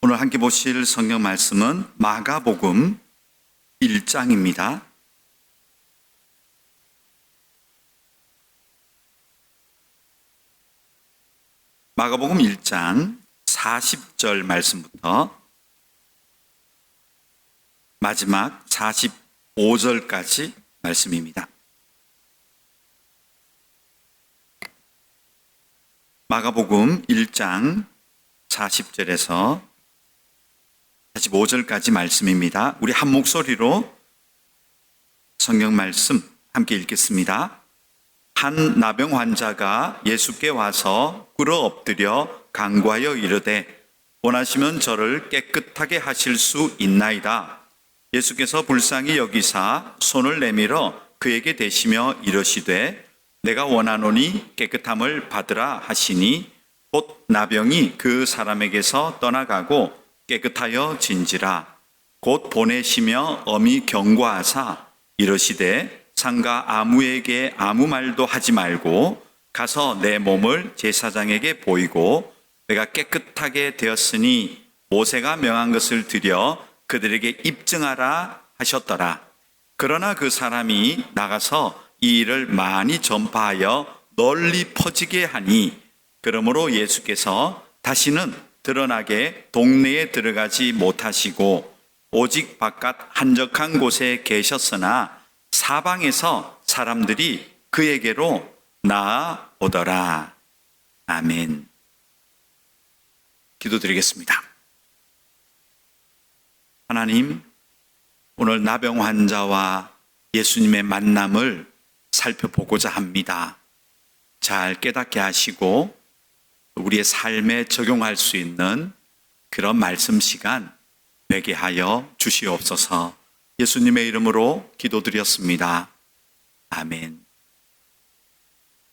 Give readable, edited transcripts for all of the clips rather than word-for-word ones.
오늘 함께 보실 성경 말씀은 마가복음 1장입니다. 마가복음 1장 40절 말씀부터 마지막 45절까지 말씀입니다. 마가복음 1장 40절에서 45절까지 말씀입니다. 우리 한 목소리로 성경 말씀 함께 읽겠습니다. 한 나병 환자가 예수께 와서 꿇어 엎드려 간구하여 이르되 원하시면 저를 깨끗하게 하실 수 있나이다. 예수께서 불쌍히 여기사 손을 내밀어 그에게 대시며 이르시되 내가 원하노니 깨끗함을 받으라 하시니 곧 나병이 그 사람에게서 떠나가고 깨끗하여 진지라. 곧 보내시며 엄히 경고하사 이르시되 상가 아무에게 아무 말도 하지 말고 가서 내 몸을 제사장에게 보이고 내가 깨끗하게 되었으니 모세가 명한 것을 드려 그들에게 입증하라 하셨더라. 그러나 그 사람이 나가서 이 일을 많이 전파하여 널리 퍼지게 하니 그러므로 예수께서 다시는 드러나게 동네에 들어가지 못하시고 오직 바깥 한적한 곳에 계셨으나 사방에서 사람들이 그에게로 나아오더라. 아멘. 기도드리겠습니다. 하나님, 오늘 나병 환자와 예수님의 만남을 살펴보고자 합니다. 잘 깨닫게 하시고 우리의 삶에 적용할 수 있는 그런 말씀 시간 되게 하여 주시옵소서. 예수님의 이름으로 기도드렸습니다. 아멘.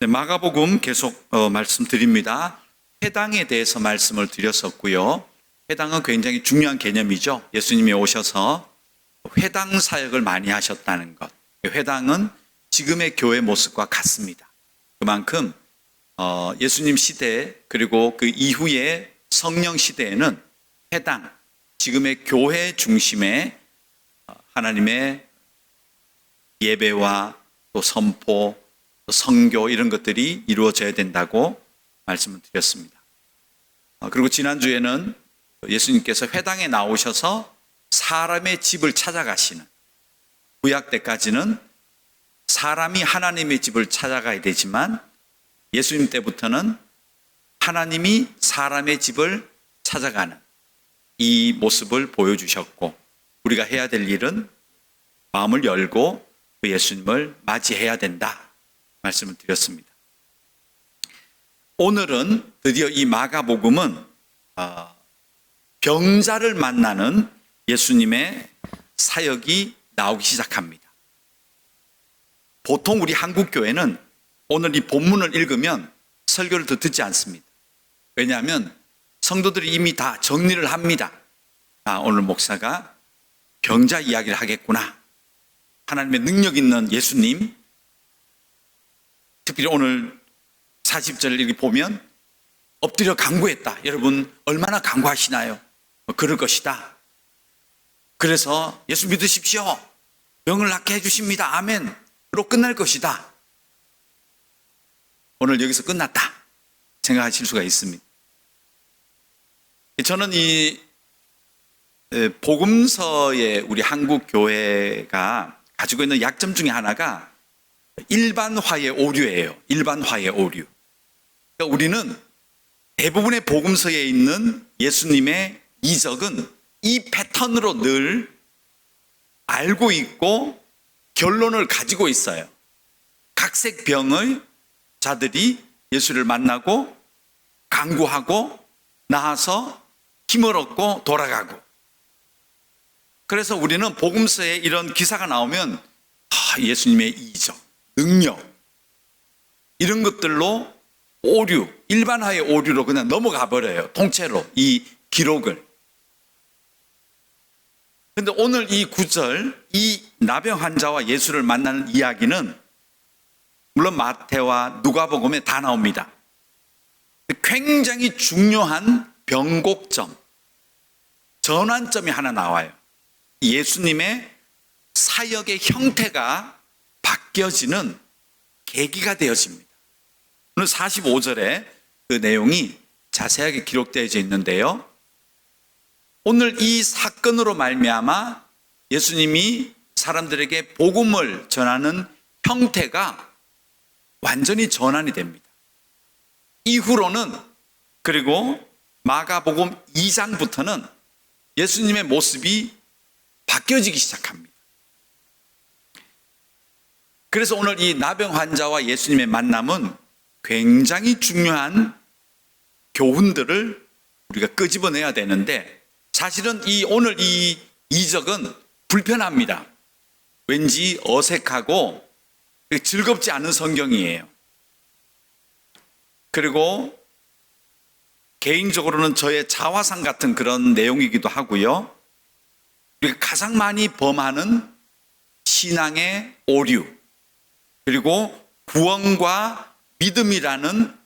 네, 마가복음 계속 말씀드립니다. 회당에 대해서 말씀을 드렸었고요. 회당은 굉장히 중요한 개념이죠. 예수님이 오셔서 회당 사역을 많이 하셨다는 것. 회당은 지금의 교회 모습과 같습니다. 그만큼 예수님 시대 그리고 그 이후의 성령 시대에는 회당, 지금의 교회 중심의 하나님의 예배와 또 선포, 또 선교 이런 것들이 이루어져야 된다고 말씀을 드렸습니다. 그리고 지난주에는 예수님께서 회당에 나오셔서 사람의 집을 찾아가시는, 구약 때까지는 사람이 하나님의 집을 찾아가야 되지만 예수님 때부터는 하나님이 사람의 집을 찾아가는 이 모습을 보여주셨고, 우리가 해야 될 일은 마음을 열고 그 예수님을 맞이해야 된다 말씀을 드렸습니다. 오늘은 드디어 이 마가복음은 병자를 만나는 예수님의 사역이 나오기 시작합니다. 보통 우리 한국 교회는 오늘 이 본문을 읽으면 설교를 더 듣지 않습니다. 왜냐하면 성도들이 이미 다 정리를 합니다. 오늘 목사가 병자 이야기를 하겠구나. 하나님의 능력 있는 예수님, 특별히 오늘 40절을 이렇게 보면 엎드려 간구했다. 여러분 얼마나 간구하시나요? 그럴 것이다. 그래서 예수 믿으십시오. 병을 낫게 해주십니다. 아멘으로 끝날 것이다. 오늘 여기서 끝났다 생각하실 수가 있습니다. 저는 이 복음서의 우리 한국 교회가 가지고 있는 약점 중에 하나가 일반화의 오류예요. 일반화의 오류. 그러니까 우리는 대부분의 복음서에 있는 예수님의 이적은 이 패턴으로 늘 알고 있고 결론을 가지고 있어요. 각색 병의 자들이 예수를 만나고 간구하고 나아서 힘을 얻고 돌아가고. 그래서 우리는 복음서에 이런 기사가 나오면 예수님의 이적, 능력 이런 것들로 오류, 일반화의 오류로 그냥 넘어가 버려요. 통째로 이 기록을. 그런데 오늘 이 구절, 이 나병 환자와 예수를 만나는 이야기는 물론 마태와 누가복음에 다 나옵니다. 굉장히 중요한 변곡점, 전환점이 하나 나와요. 예수님의 사역의 형태가 바뀌어지는 계기가 되어집니다. 오늘 45절에 그 내용이 자세하게 기록되어져 있는데요. 오늘 이 사건으로 말미암아 예수님이 사람들에게 복음을 전하는 형태가 완전히 전환이 됩니다. 이후로는, 그리고 마가복음 2장부터는 예수님의 모습이 바뀌어지기 시작합니다. 그래서 오늘 이 나병 환자와 예수님의 만남은 굉장히 중요한 교훈들을 우리가 끄집어내야 되는데, 사실은 오늘 이 이적은 불편합니다. 왠지 어색하고 즐겁지 않은 성경이에요. 그리고 개인적으로는 저의 자화상 같은 그런 내용이기도 하고요. 우리가 가장 많이 범하는 신앙의 오류, 그리고 구원과 믿음이라는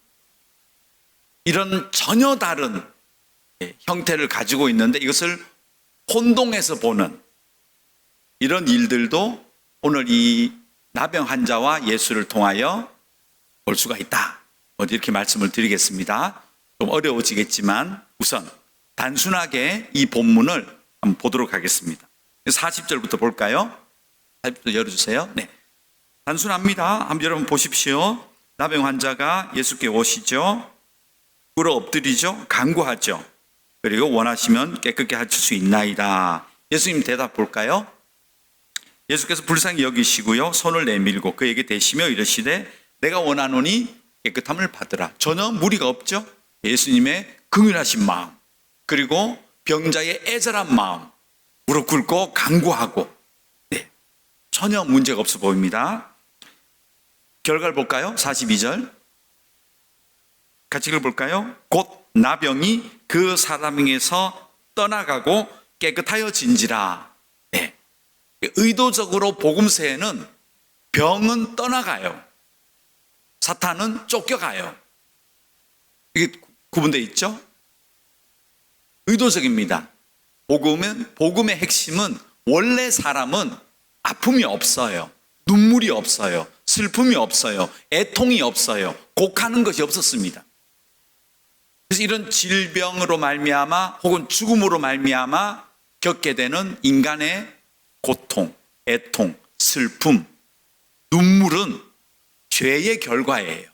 이런 전혀 다른 형태를 가지고 있는데, 이것을 혼동해서 보는 이런 일들도 오늘 이 나병 환자와 예수를 통하여 볼 수가 있다. 이렇게 말씀을 드리겠습니다. 좀 어려워지겠지만 우선 단순하게 이 본문을 한번 보도록 하겠습니다. 40절부터 볼까요? 40절 열어주세요. 네, 단순합니다. 한번 여러분 보십시오. 나병 환자가 예수께 오시죠. 꿇어 엎드리죠. 간구하죠. 그리고 원하시면 깨끗게 하실 수 있나이다. 예수님 대답 볼까요? 예수께서 불쌍히 여기시고요, 손을 내밀고 그에게 대시며 이르시되 내가 원하노니 깨끗함을 받으라. 전혀 무리가 없죠. 예수님의 긍휼하신 마음, 그리고 병자의 애절한 마음, 무릎 꿇고 간구하고, 네, 전혀 문제가 없어 보입니다. 결과를 볼까요? 42절 같이 읽어볼까요? 곧 나병이 그 사람에게서 떠나가고 깨끗하여진지라. 네, 의도적으로 복음서에는 병은 떠나가요, 사탄은 쫓겨가요. 이게 구분되어 있죠? 의도적입니다. 복음의 핵심은, 원래 사람은 아픔이 없어요, 눈물이 없어요, 슬픔이 없어요, 애통이 없어요, 곡하는 것이 없었습니다. 그래서 이런 질병으로 말미암아 혹은 죽음으로 말미암아 겪게 되는 인간의 고통, 애통, 슬픔, 눈물은 죄의 결과예요.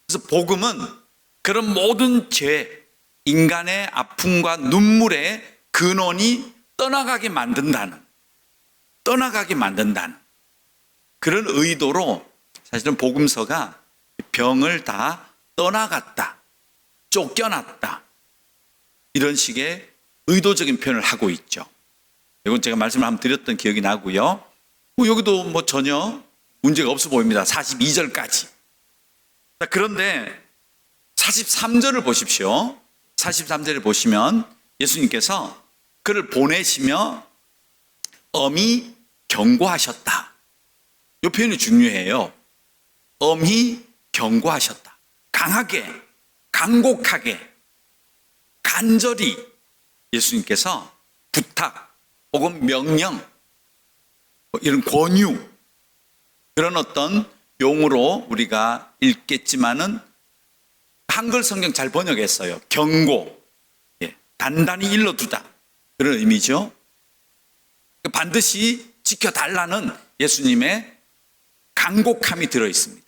그래서 복음은 그런 모든 죄, 인간의 아픔과 눈물의 근원이 떠나가게 만든다는 그런 의도로 사실은 복음서가 병을 다 떠나갔다, 쫓겨났다, 이런 식의 의도적인 표현을 하고 있죠. 이건 제가 말씀을 한번 드렸던 기억이 나고요. 여기도 전혀 문제가 없어 보입니다. 42절까지. 그런데 43절을 보십시오. 43절을 보시면 예수님께서 그를 보내시며 엄히 경고하셨다. 이 표현이 중요해요. 엄히 경고하셨다. 강하게, 간곡하게, 간절히 예수님께서 부탁 혹은 명령, 이런 권유, 그런 어떤 용어로 우리가 읽겠지만은 한글 성경 잘 번역했어요. 경고, 단단히 일러두다, 그런 의미죠. 반드시 지켜달라는 예수님의 간곡함이 들어있습니다.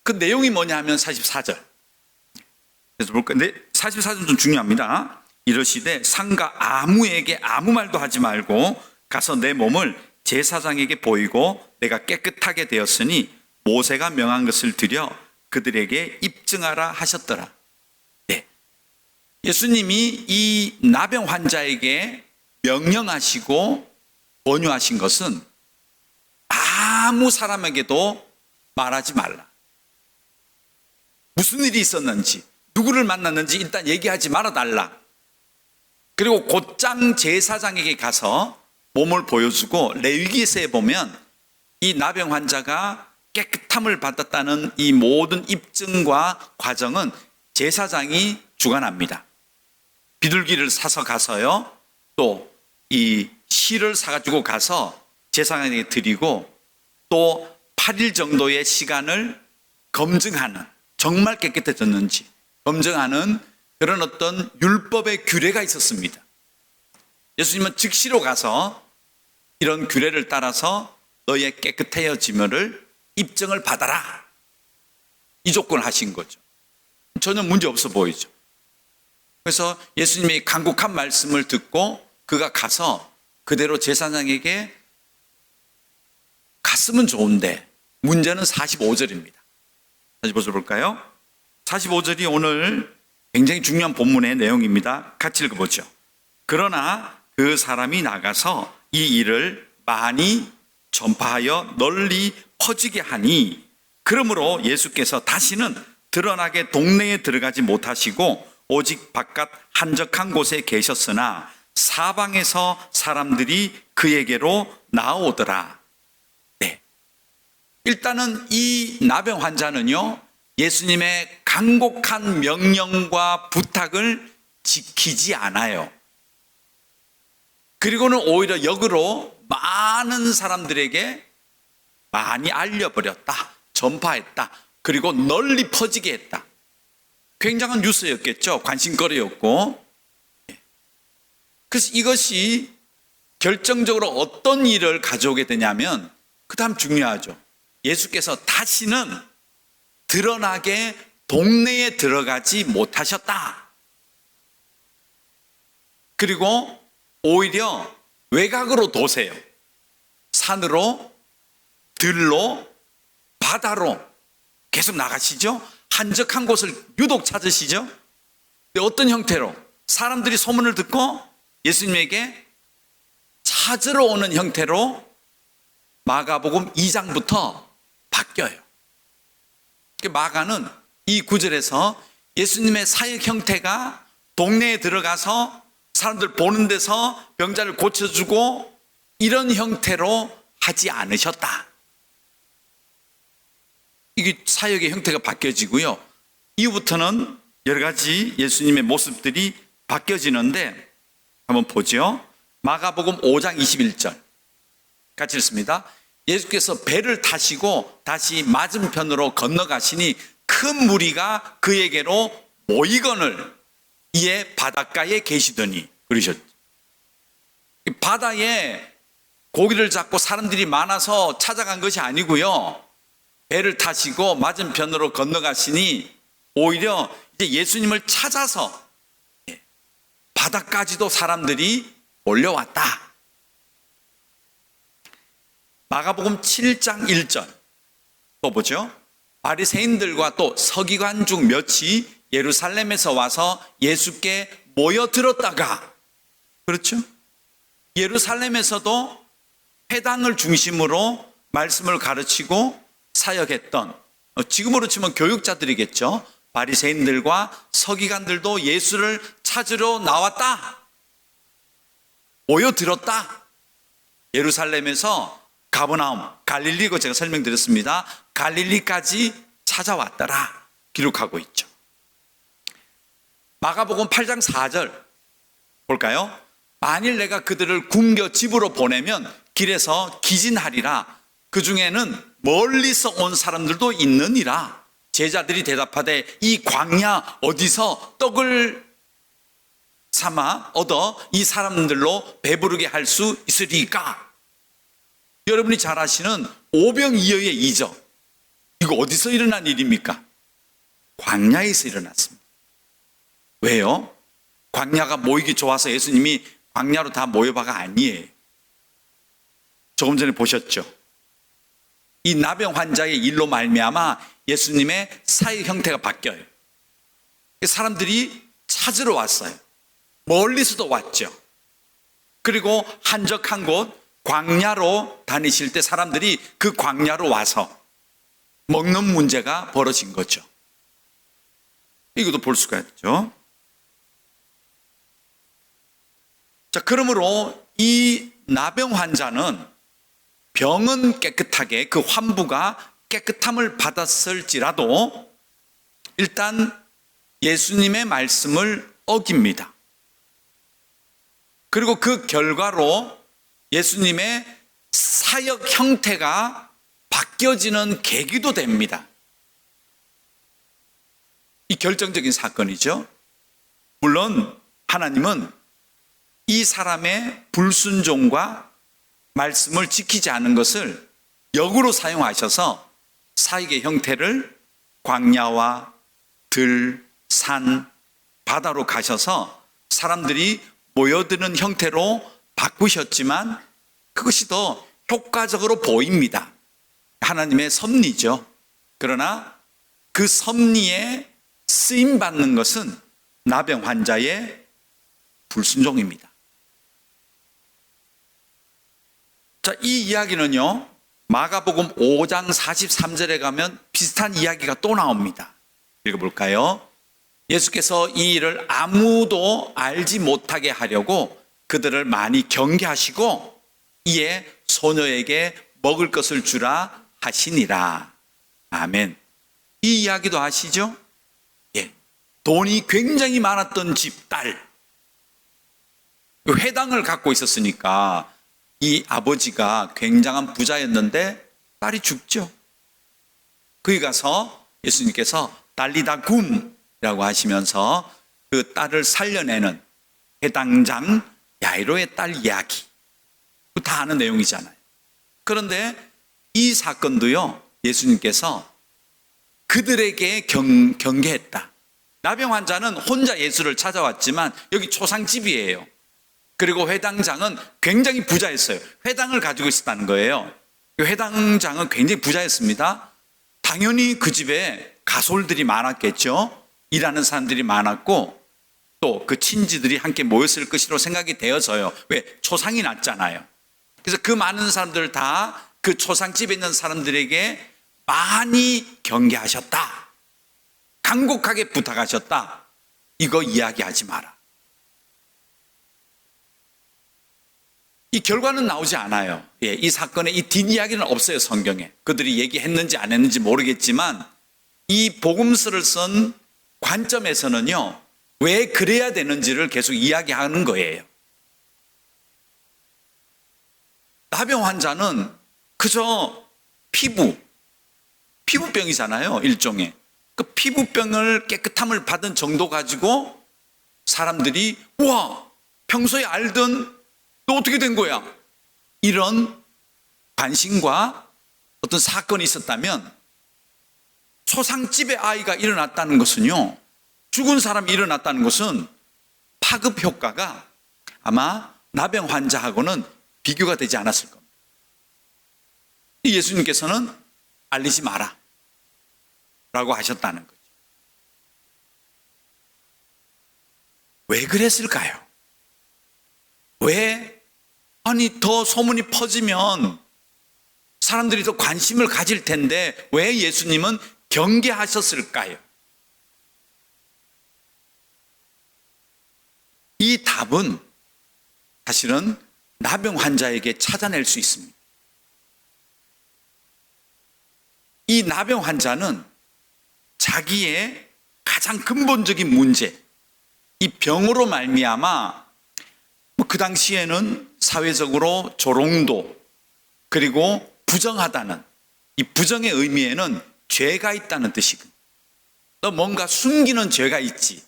그 내용이 뭐냐 하면 44절. 그래서 볼 건데 44절 좀 중요합니다. 이르시되 상가 아무에게 아무 말도 하지 말고 가서 내 몸을 제사장에게 보이고 내가 깨끗하게 되었으니 모세가 명한 것을 드려 그들에게 입증하라 하셨더라. 네. 예수님이 이 나병 환자에게 명령하시고 권유하신 것은 아무 사람에게도 말하지 말라. 무슨 일이 있었는지, 누구를 만났는지 일단 얘기하지 말아달라. 그리고 곧장 제사장에게 가서 몸을 보여주고, 레위기서에 보면 이 나병 환자가 깨끗함을 받았다는 이 모든 입증과 과정은 제사장이 주관합니다. 비둘기를 사서 가서요. 또 이 실을 사가지고 가서 제사장에게 드리고 또 8일 정도의 시간을 검증하는, 정말 깨끗해졌는지 검증하는 그런 어떤 율법의 규례가 있었습니다. 예수님은 즉시로 가서 이런 규례를 따라서 너의 깨끗해짐을 입증을 받아라, 이 조건을 하신 거죠. 전혀 문제 없어 보이죠. 그래서 예수님의 간곡한 말씀을 듣고 그가 가서 그대로 제사장에게 갔으면 좋은데, 문제는 45절입니다. 45절 볼까요? 45절이 오늘 굉장히 중요한 본문의 내용입니다. 같이 읽어보죠. 그러나 그 사람이 나가서 이 일을 많이 전파하여 널리 퍼지게 하니, 그러므로 예수께서 다시는 드러나게 동네에 들어가지 못하시고 오직 바깥 한적한 곳에 계셨으나 사방에서 사람들이 그에게로 나오더라. 네. 일단은 이 나병 환자는요, 예수님의 간곡한 명령과 부탁을 지키지 않아요. 그리고는 오히려 역으로 많은 사람들에게 많이 알려버렸다, 전파했다, 그리고 널리 퍼지게 했다. 굉장한 뉴스였겠죠. 관심거리였고. 그래서 이것이 결정적으로 어떤 일을 가져오게 되냐면, 그 다음 중요하죠. 예수께서 다시는 드러나게 동네에 들어가지 못하셨다. 그리고 오히려 외곽으로 도세요. 산으로, 들로, 바다로 계속 나가시죠. 한적한 곳을 유독 찾으시죠. 근데 어떤 형태로? 사람들이 소문을 듣고 예수님에게 찾으러 오는 형태로 마가복음 2장부터 바뀌어요. 마가는 이 구절에서 예수님의 사역 형태가 동네에 들어가서 사람들 보는 데서 병자를 고쳐주고 이런 형태로 하지 않으셨다. 이게 사역의 형태가 바뀌어지고요. 이후부터는 여러 가지 예수님의 모습들이 바뀌어지는데, 한번 보죠. 마가복음 5장 21절 같이 읽습니다. 예수께서 배를 타시고 다시 맞은편으로 건너가시니 큰 무리가 그에게로 모이거늘 이에 바닷가에 계시더니, 그러셨죠. 바다에 고기를 잡고 사람들이 많아서 찾아간 것이 아니고요, 배를 타시고 맞은편으로 건너가시니 오히려 이제 예수님을 찾아서 바다까지도 사람들이 몰려왔다. 마가복음 7장 1절 또 보죠. 바리새인들과 또 서기관 중 몇이 예루살렘에서 와서 예수께 모여들었다가, 그렇죠? 예루살렘에서도 회당을 중심으로 말씀을 가르치고 사역했던, 지금으로 치면 교육자들이겠죠. 바리새인들과 서기관들도 예수를 찾으러 나왔다, 모여들었다. 예루살렘에서 가버나움, 갈릴리고 제가 설명드렸습니다. 갈릴리까지 찾아왔더라 기록하고 있죠. 마가복음 8장 4절 볼까요? 만일 내가 그들을 굶겨 집으로 보내면 길에서 기진하리라. 그 중에는 멀리서 온 사람들도 있느니라. 제자들이 대답하되 이 광야 어디서 떡을 삼아 얻어 이 사람들로 배부르게 할 수 있으리까? 여러분이 잘 아시는 오병이어의 이적, 이거 어디서 일어난 일입니까? 광야에서 일어났습니다. 왜요? 광야가 모이기 좋아서 예수님이 광야로 다 모여봐가 아니에요. 조금 전에 보셨죠? 이 나병 환자의 일로 말미암아 예수님의 사역 형태가 바뀌어요. 사람들이 찾으러 왔어요. 멀리서도 왔죠. 그리고 한적한 곳 광야로 다니실 때 사람들이 그 광야로 와서 먹는 문제가 벌어진 거죠. 이것도 볼 수가 있죠. 자, 그러므로 이 나병 환자는 병은 깨끗하게, 그 환부가 깨끗함을 받았을지라도 일단 예수님의 말씀을 어깁니다. 그리고 그 결과로 예수님의 사역 형태가 바뀌어지는 계기도 됩니다. 이 결정적인 사건이죠. 물론 하나님은 이 사람의 불순종과 말씀을 지키지 않은 것을 역으로 사용하셔서 사역의 형태를 광야와 들, 산, 바다로 가셔서 사람들이 모여드는 형태로 바꾸셨지만 그것이 더 효과적으로 보입니다. 하나님의 섭리죠. 그러나 그 섭리에 쓰임받는 것은 나병 환자의 불순종입니다. 자, 이 이야기는요, 마가복음 5장 43절에 가면 비슷한 이야기가 또 나옵니다. 읽어볼까요? 예수께서 이 일을 아무도 알지 못하게 하려고 그들을 많이 경계하시고 이에 소녀에게 먹을 것을 주라 하시니라. 아멘. 이 이야기도 아시죠? 예. 돈이 굉장히 많았던 집 딸. 회당을 갖고 있었으니까 이 아버지가 굉장한 부자였는데 딸이 죽죠. 거기 가서 예수님께서 달리다 굼이라고 하시면서 그 딸을 살려내는 해당장 야이로의 딸 이야기. 다 아는 내용이잖아요. 그런데 이 사건도요, 예수님께서 그들에게 경계했다. 나병 환자는 혼자 예수를 찾아왔지만 여기 초상집이에요. 그리고 회당장은 굉장히 부자였어요. 회당을 가지고 있었다는 거예요. 회당장은 굉장히 부자였습니다. 당연히 그 집에 가솔들이 많았겠죠. 일하는 사람들이 많았고 또 그 친지들이 함께 모였을 것이라고 생각이 되어져요. 왜? 초상이 났잖아요. 그래서 그 많은 사람들 다 그 초상집에 있는 사람들에게 많이 경계하셨다. 간곡하게 부탁하셨다. 이거 이야기하지 마라. 이 결과는 나오지 않아요. 예, 이 사건의 이 뒷이야기는 없어요, 성경에. 그들이 얘기했는지 안 했는지 모르겠지만 이 복음서를 쓴 관점에서는요, 왜 그래야 되는지를 계속 이야기하는 거예요. 나병 환자는 그저 피부병이잖아요, 일종의. 그 피부병을 깨끗함을 받은 정도 가지고 사람들이 우와, 평소에 알던 너 어떻게 된 거야? 이런 관심과 어떤 사건이 있었다면 초상집에 아이가 일어났다는 것은요, 죽은 사람이 일어났다는 것은 파급 효과가 아마 나병 환자하고는 비교가 되지 않았을 겁니다. 예수님께서는 알리지 마라 라고 하셨다는 거죠. 왜 그랬을까요? 왜? 아니, 더 소문이 퍼지면 사람들이 더 관심을 가질 텐데 왜 예수님은 경계하셨을까요? 이 답은 사실은 나병 환자에게 찾아낼 수 있습니다. 이 나병 환자는 자기의 가장 근본적인 문제, 이 병으로 말미암아 그 당시에는 사회적으로 조롱도 그리고 부정하다는 이 부정의 의미에는 죄가 있다는 뜻이거든요. 너 뭔가 숨기는 죄가 있지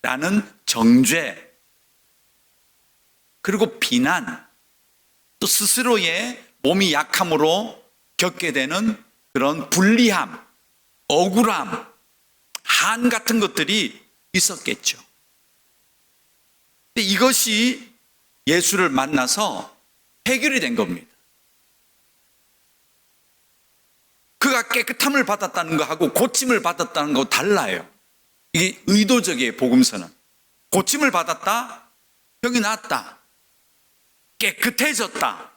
라는 정죄, 그리고 비난, 또 스스로의 몸이 약함으로 겪게 되는 그런 불리함, 억울함, 한 같은 것들이 있었겠죠. 근데 이것이 예수를 만나서 해결이 된 겁니다. 그가 깨끗함을 받았다는 것하고 고침을 받았다는 거 달라요. 이게 의도적이에요, 복음서는. 고침을 받았다, 병이 나았다, 깨끗해졌다.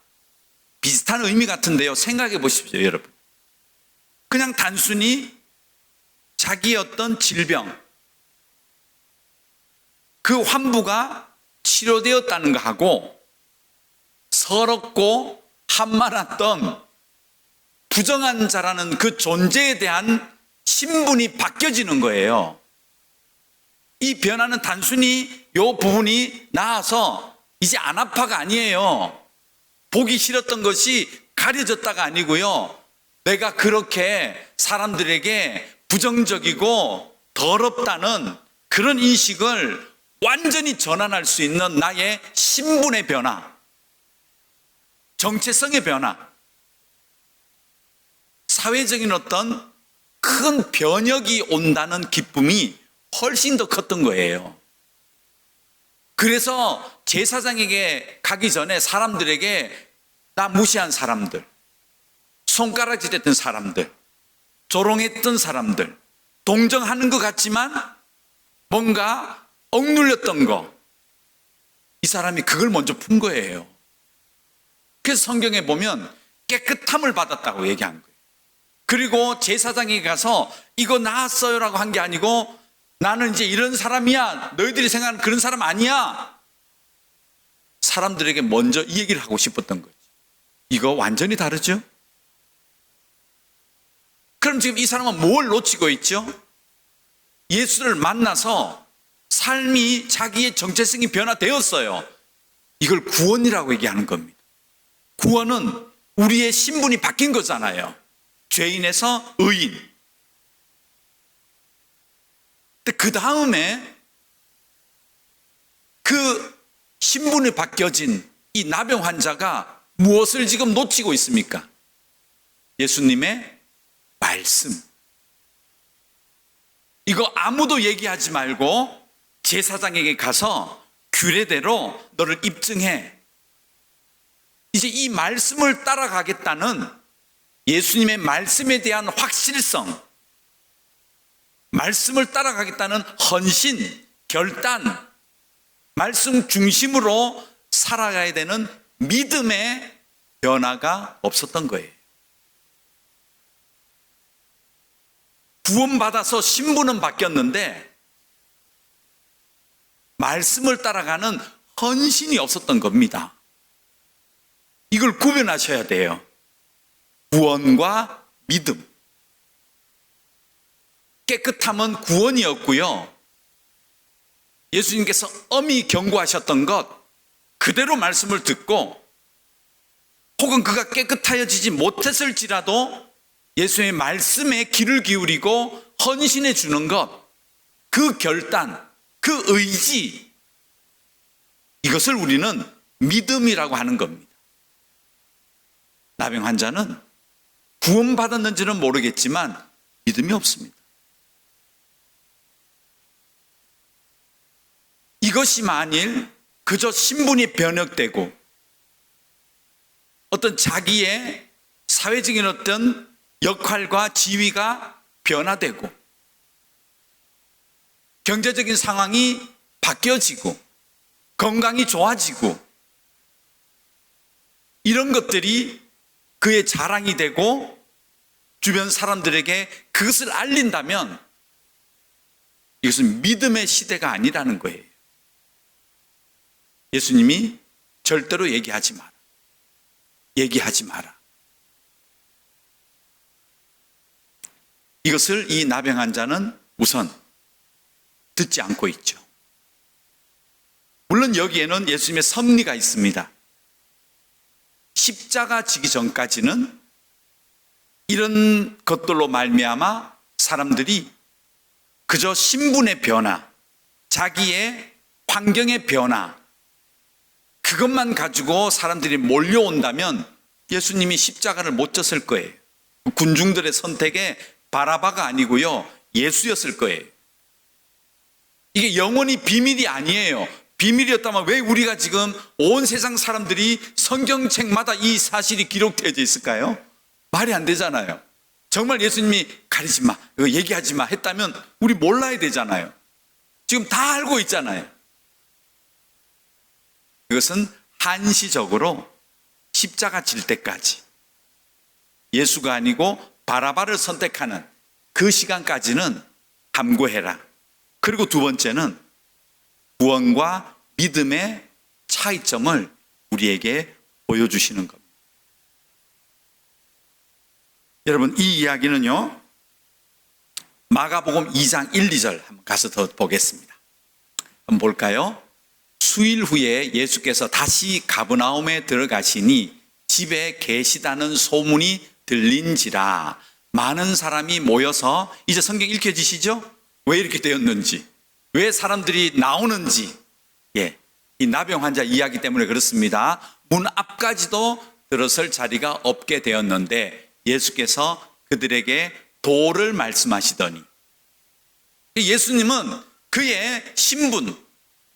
비슷한 의미 같은데요. 생각해 보십시오, 여러분. 그냥 단순히 자기의 어떤 질병, 그 환부가 치료되었다는 것하고 서럽고 한말았던 부정한 자라는 그 존재에 대한 신분이 바뀌어지는 거예요. 이 변화는 단순히 이 부분이 나아서 이제 안 아파가 아니에요. 보기 싫었던 것이 가려졌다가 아니고요. 내가 그렇게 사람들에게 부정적이고 더럽다는 그런 인식을 완전히 전환할 수 있는 나의 신분의 변화, 정체성의 변화, 사회적인 어떤 큰 변혁이 온다는 기쁨이 훨씬 더 컸던 거예요. 그래서 제사장에게 가기 전에 사람들에게 나 무시한 사람들, 손가락질했던 사람들, 조롱했던 사람들, 동정하는 것 같지만 뭔가 억눌렸던 거, 이 사람이 그걸 먼저 푼 거예요. 그래서 성경에 보면 깨끗함을 받았다고 얘기한 거예요. 그리고 제사장에게 가서 이거 나았어요라고 한 게 아니고 나는 이제 이런 사람이야, 너희들이 생각하는 그런 사람 아니야, 사람들에게 먼저 이 얘기를 하고 싶었던 거죠. 이거 완전히 다르죠? 그럼 지금 이 사람은 뭘 놓치고 있죠? 예수를 만나서 삶이 자기의 정체성이 변화되었어요. 이걸 구원이라고 얘기하는 겁니다. 구원은 우리의 신분이 바뀐 거잖아요. 죄인에서 의인. 근데 그 다음에 그 신분이 바뀌어진 이 나병 환자가 무엇을 지금 놓치고 있습니까? 예수님의 말씀. 이거 아무도 얘기하지 말고 제사장에게 가서 규례대로 너를 입증해. 이제 이 말씀을 따라가겠다는 예수님의 말씀에 대한 확실성, 말씀을 따라가겠다는 헌신, 결단, 말씀 중심으로 살아가야 되는 믿음의 변화가 없었던 거예요. 구원받아서 신분은 바뀌었는데 말씀을 따라가는 헌신이 없었던 겁니다. 이걸 구별하셔야 돼요. 구원과 믿음. 깨끗함은 구원이었고요. 예수님께서 엄히 경고하셨던 것 그대로 말씀을 듣고 혹은 그가 깨끗하여지지 못했을지라도 예수의 말씀에 귀를 기울이고 헌신해 주는 것, 그 결단, 그 의지, 이것을 우리는 믿음이라고 하는 겁니다. 나병 환자는 구원받았는지는 모르겠지만 믿음이 없습니다. 이것이 만일 그저 신분이 변혁되고 어떤 자기의 사회적인 어떤 역할과 지위가 변화되고 경제적인 상황이 바뀌어지고 건강이 좋아지고 이런 것들이 그의 자랑이 되고 주변 사람들에게 그것을 알린다면 이것은 믿음의 시대가 아니라는 거예요. 예수님이 절대로 얘기하지 마라. 얘기하지 마라. 이것을 이 나병 환자는 우선 듣지 않고 있죠. 물론 여기에는 예수님의 섭리가 있습니다. 십자가 지기 전까지는 이런 것들로 말미암아 사람들이 그저 신분의 변화, 자기의 환경의 변화, 그것만 가지고 사람들이 몰려온다면 예수님이 십자가를 못 졌을 거예요. 군중들의 선택에 바라바가 아니고요, 예수였을 거예요. 이게 영원히 비밀이 아니에요. 비밀이었다면 왜 우리가 지금 온 세상 사람들이 성경책마다 이 사실이 기록되어져 있을까요? 말이 안 되잖아요. 정말 예수님이 가리지 마, 이거 얘기하지 마 했다면 우리 몰라야 되잖아요. 지금 다 알고 있잖아요. 이것은 한시적으로 십자가 질 때까지 예수가 아니고 바라바를 선택하는 그 시간까지는 함구해라. 그리고 두 번째는 구원과 믿음의 차이점을 우리에게 보여주시는 겁니다. 여러분, 이 이야기는요, 마가복음 2장 1, 2절 한번 가서 더 보겠습니다. 한번 볼까요? 수일 후에 예수께서 다시 가버나움에 들어가시니 집에 계시다는 소문이 들린지라 많은 사람이 모여서, 이제 성경 읽혀지시죠? 왜 이렇게 되었는지, 왜 사람들이 나오는지, 이 나병 환자 이야기 때문에 그렇습니다. 문 앞까지도 들어설 자리가 없게 되었는데 예수께서 그들에게 도를 말씀하시더니, 예수님은 그의 신분,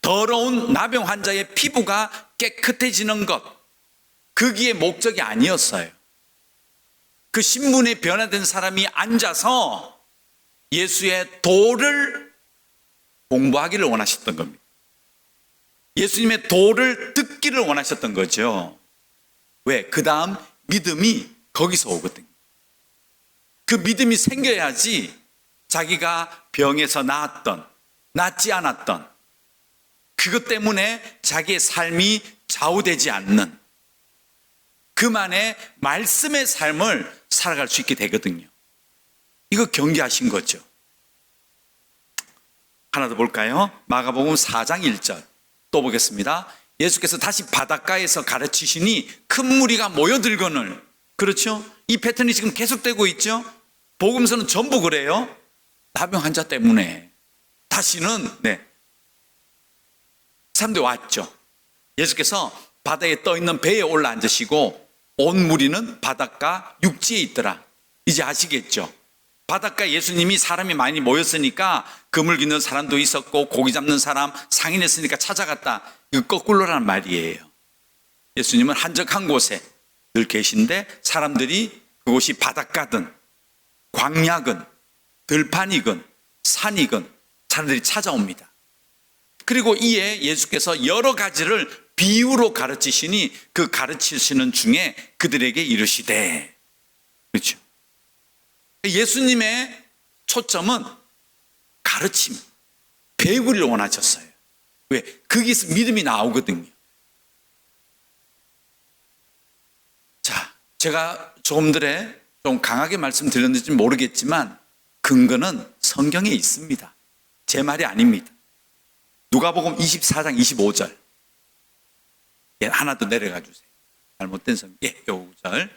더러운 나병 환자의 피부가 깨끗해지는 것, 그게 목적이 아니었어요. 그 신분에 변화된 사람이 앉아서 예수의 도를 공부하기를 원하셨던 겁니다. 예수님의 도를 듣기를 원하셨던 거죠. 왜? 그 다음 믿음이 거기서 오거든요. 그 믿음이 생겨야지 자기가 병에서 나았던, 낫지 않았던, 그것 때문에 자기의 삶이 좌우되지 않는 그만의 말씀의 삶을 살아갈 수 있게 되거든요. 이거 경계하신 거죠. 하나 더 볼까요? 마가복음 4장 1절 또 보겠습니다. 예수께서 다시 바닷가에서 가르치시니 큰 무리가 모여들거늘, 그렇죠? 이 패턴이 지금 계속되고 있죠. 복음서는 전부 그래요. 나병 환자 때문에 다시는 사람들이 왔죠. 예수께서 바다에 떠 있는 배에 올라 앉으시고 온 무리는 바닷가 육지에 있더라. 이제 아시겠죠? 바닷가에 예수님이 사람이 많이 모였으니까 그물 깃는 사람도 있었고 고기 잡는 사람 상인했으니까 찾아갔다. 이거 거꾸로라는 말이에요. 예수님은 한적한 곳에 늘 계신데 사람들이 그곳이 바닷가든 광야든 들판이든 산이든 사람들이 찾아옵니다. 그리고 이에 예수께서 여러 가지를 비유로 가르치시니 그 가르치시는 중에 그들에게 이르시되, 그렇죠? 예수님의 초점은 가르침, 배우기를 원하셨어요. 왜? 거기서 믿음이 나오거든요. 자, 제가 조금 전에 좀 강하게 말씀드렸는지 모르겠지만 근거는 성경에 있습니다. 제 말이 아닙니다. 누가복음 24장 25절. 하나 더 내려가 주세요. 잘못된 성경. 요 구절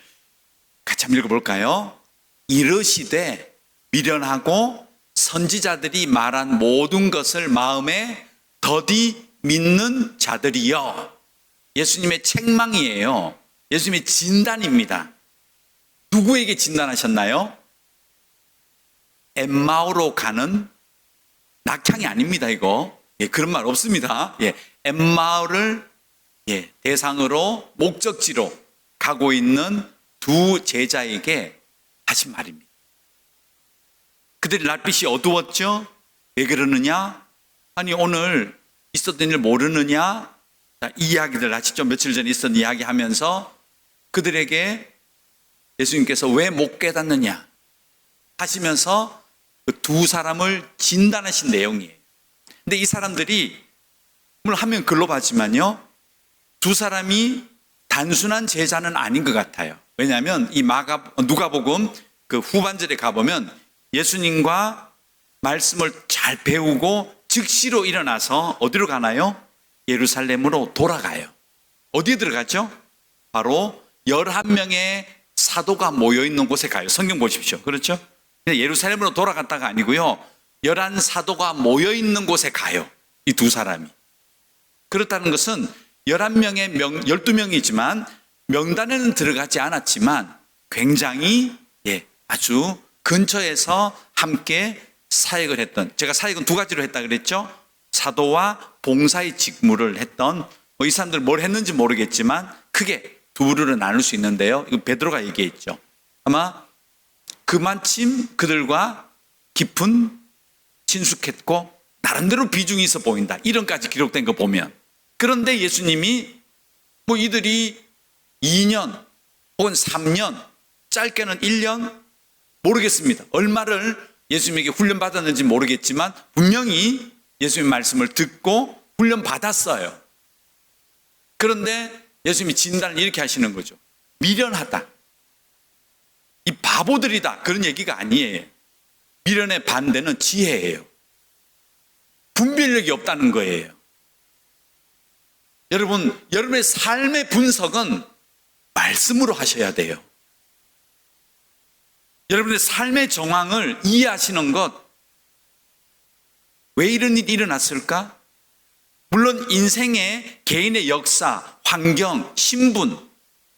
같이 한번 읽어볼까요? 이르시되 미련하고 선지자들이 말한 모든 것을 마음에 더디 믿는 자들이여. 예수님의 책망이에요. 예수님의 진단입니다. 누구에게 진단하셨나요? 엠마오로 가는 낙향이 아닙니다. 이거 그런 말 없습니다. 엠마오를 대상으로 목적지로 가고 있는 두 제자에게 하신 말입니다. 그들의 낯빛이 어두웠죠? 왜 그러느냐? 아니 오늘 있었던 일 모르느냐? 이 이야기들 아시죠? 며칠 전에 있었던 이야기 하면서 그들에게 예수님께서 왜 못 깨닫느냐 하시면서 그 두 사람을 진단하신 내용이에요. 근데 이 사람들이 물론 한 명 글로 봤지만요, 두 사람이 단순한 제자는 아닌 것 같아요. 왜냐하면 이 누가복음 그 후반절에 가보면 예수님과 말씀을 잘 배우고 즉시로 일어나서 어디로 가나요? 예루살렘으로 돌아가요. 어디에 들어갔죠? 바로 11명의 사도가 모여있는 곳에 가요. 성경 보십시오. 그렇죠? 예루살렘으로 돌아갔다가 아니고요, 11사도가 모여있는 곳에 가요. 이 두 사람이. 그렇다는 것은 12명이지만 명단에는 들어가지 않았지만 굉장히 아주 근처에서 함께 사역을 했던, 제가 사역은 두 가지로 했다 그랬죠? 사도와 봉사의 직무를 했던, 이 사람들 뭘 했는지 모르겠지만 크게 두 부류로 나눌 수 있는데요. 이거 베드로가 얘기했죠. 아마 그만큼 그들과 깊은 친숙했고 나름대로 비중이 있어 보인다. 이런까지 기록된 거 보면. 그런데 예수님이 이들이 2년 혹은 3년, 짧게는 1년, 모르겠습니다. 얼마를 예수님에게 훈련받았는지 모르겠지만 분명히 예수님 말씀을 듣고 훈련받았어요. 그런데 예수님이 진단을 이렇게 하시는 거죠. 미련하다. 이 바보들이다. 그런 얘기가 아니에요. 미련의 반대는 지혜예요. 분별력이 없다는 거예요. 여러분, 여러분의 삶의 분석은 말씀으로 하셔야 돼요. 여러분의 삶의 정황을 이해하시는 것, 왜 이런 일이 일어났을까? 물론 인생의 개인의 역사, 환경, 신분,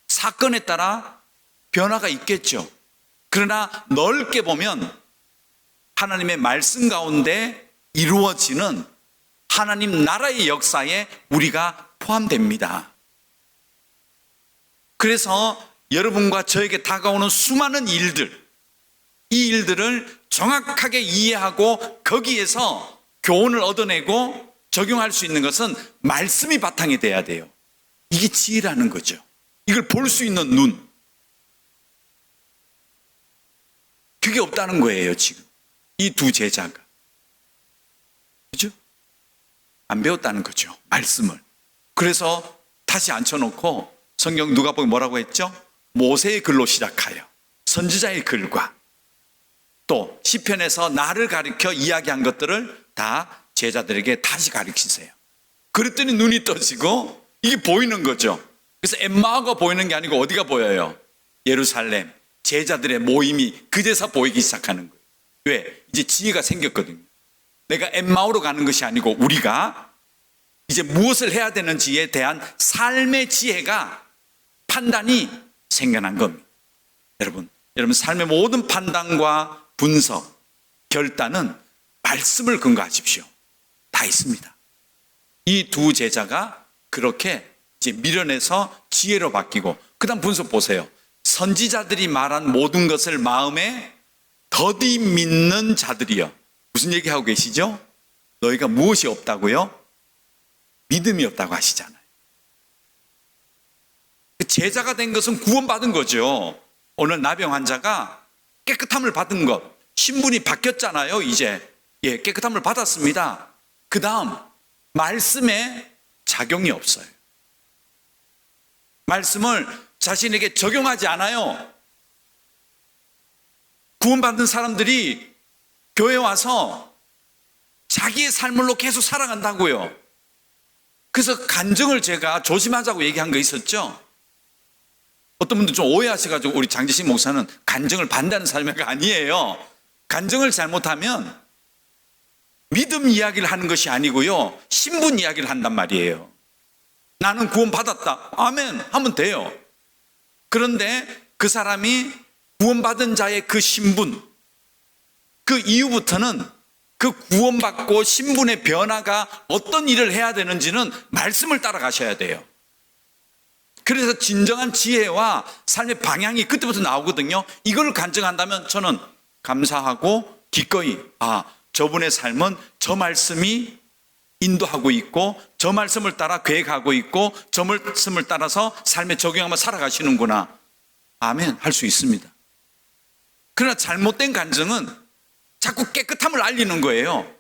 사건에 따라 변화가 있겠죠. 그러나 넓게 보면 하나님의 말씀 가운데 이루어지는 하나님 나라의 역사에 우리가 포함됩니다. 그래서 여러분과 저에게 다가오는 수많은 일들, 이 일들을 정확하게 이해하고 거기에서 교훈을 얻어내고 적용할 수 있는 것은 말씀이 바탕이 돼야 돼요. 이게 지혜라는 거죠. 이걸 볼 수 있는 눈. 그게 없다는 거예요, 지금. 이 두 제자가. 그죠? 안 배웠다는 거죠, 말씀을. 그래서 다시 앉혀놓고 성경 누가복음 뭐라고 했죠? 모세의 글로 시작하여 선지자의 글과 또 시편에서 나를 가리켜 이야기한 것들을 다 제자들에게 다시 가르치세요. 그랬더니 눈이 떠지고 이게 보이는 거죠. 그래서 엠마오가 보이는 게 아니고 어디가 보여요? 예루살렘 제자들의 모임이 그제서 보이기 시작하는 거예요. 왜? 이제 지혜가 생겼거든요. 내가 엠마오로 가는 것이 아니고 우리가 이제 무엇을 해야 되는지에 대한 삶의 지혜가 판단이 생겨난 겁니다. 여러분 삶의 모든 판단과 분석, 결단은 말씀을 근거하십시오. 다 있습니다. 이 두 제자가 그렇게 이제 미련에서 지혜로 바뀌고, 그 다음 분석 보세요. 선지자들이 말한 모든 것을 마음에 더디 믿는 자들이여. 무슨 얘기하고 계시죠? 너희가 무엇이 없다고요? 믿음이 없다고 하시잖아요. 제자가 된 것은 구원받은 거죠. 오늘 나병 환자가 깨끗함을 받은 것, 신분이 바뀌었잖아요. 이제 깨끗함을 받았습니다. 그 다음 말씀에 작용이 없어요. 말씀을 자신에게 적용하지 않아요. 구원받은 사람들이 교회 와서 자기의 삶으로 계속 살아간다고요. 그래서 간증을 제가 조심하자고 얘기한 거 있었죠. 어떤 분들 좀 오해하셔가지고 우리 장재신 목사는 간증을 반대하는 사람이 아니에요. 간증을 잘못하면 믿음 이야기를 하는 것이 아니고요, 신분 이야기를 한단 말이에요. 나는 구원받았다, 아멘 하면 돼요. 그런데 그 사람이 구원받은 자의 그 신분, 그 이후부터는 그 구원받고 신분의 변화가 어떤 일을 해야 되는지는 말씀을 따라가셔야 돼요. 그래서 진정한 지혜와 삶의 방향이 그때부터 나오거든요. 이걸 간증한다면 저는 감사하고 기꺼이, 저분의 삶은 저 말씀이 인도하고 있고 저 말씀을 따라 계획하고 있고 저 말씀을 따라서 삶에 적용하며 살아가시는구나, 아멘 할 수 있습니다. 그러나 잘못된 간증은 자꾸 깨끗함을 알리는 거예요.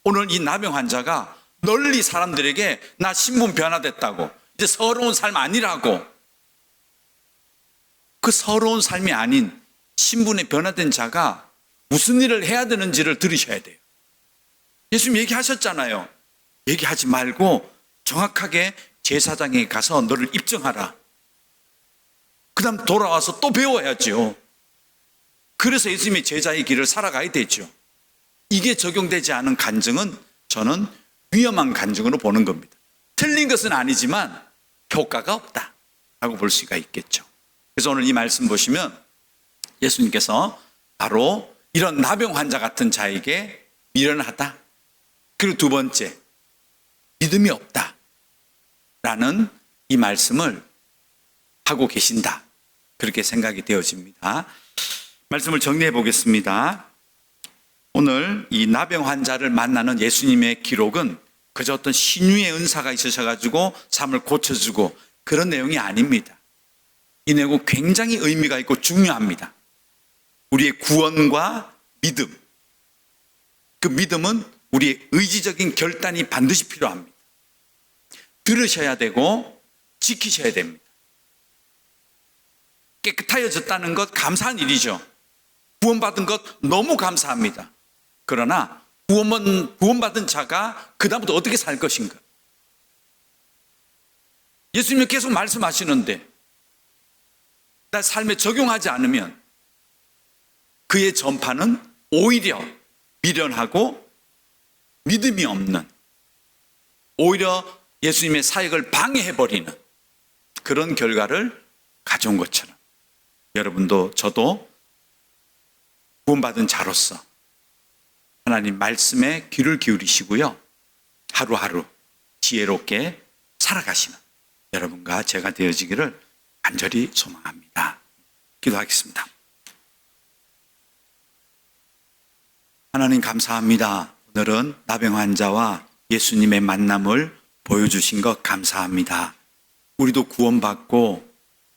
오늘 이 나병 환자가 널리 사람들에게 나 신분 변화됐다고, 이제 서러운 삶 아니라고. 그 서러운 삶이 아닌 신분에 변화된 자가 무슨 일을 해야 되는지를 들으셔야 돼요. 예수님 얘기하셨잖아요. 얘기하지 말고 정확하게 제사장에 가서 너를 입증하라. 그 다음 돌아와서 또 배워야죠. 그래서 예수님의 제자의 길을 살아가야 되죠. 이게 적용되지 않은 간증은 저는 위험한 간증으로 보는 겁니다. 틀린 것은 아니지만 효과가 없다라고 볼 수가 있겠죠. 그래서 오늘 이 말씀 보시면 예수님께서 바로 이런 나병 환자 같은 자에게 미련하다, 그리고 두 번째 믿음이 없다라는 이 말씀을 하고 계신다, 그렇게 생각이 되어집니다. 말씀을 정리해 보겠습니다. 오늘 이 나병 환자를 만나는 예수님의 기록은 그저 어떤 신유의 은사가 있으셔가지고 삶을 고쳐주고 그런 내용이 아닙니다. 이 내용은 굉장히 의미가 있고 중요합니다. 우리의 구원과 믿음, 그 믿음은 우리의 의지적인 결단이 반드시 필요합니다. 들으셔야 되고 지키셔야 됩니다. 깨끗해졌다는 것 감사한 일이죠. 구원받은 것 너무 감사합니다. 그러나 구원받은 자가 그 다음부터 어떻게 살 것인가? 예수님이 계속 말씀하시는데 나 삶에 적용하지 않으면 그의 전파는 오히려 미련하고 믿음이 없는, 오히려 예수님의 사역을 방해해버리는 그런 결과를 가져온 것처럼 여러분도 저도 구원받은 자로서 하나님 말씀에 귀를 기울이시고요, 하루하루 지혜롭게 살아가시는 여러분과 제가 되어지기를 간절히 소망합니다. 기도하겠습니다. 하나님 감사합니다. 오늘은 나병 환자와 예수님의 만남을 보여주신 것 감사합니다. 우리도 구원받고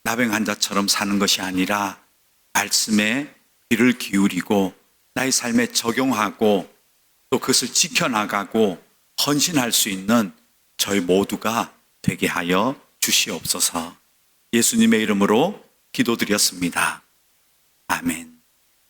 나병 환자처럼 사는 것이 아니라 말씀에 귀를 기울이고 나의 삶에 적용하고 또 그것을 지켜나가고 헌신할 수 있는 저희 모두가 되게 하여 주시옵소서. 예수님의 이름으로 기도드렸습니다. 아멘.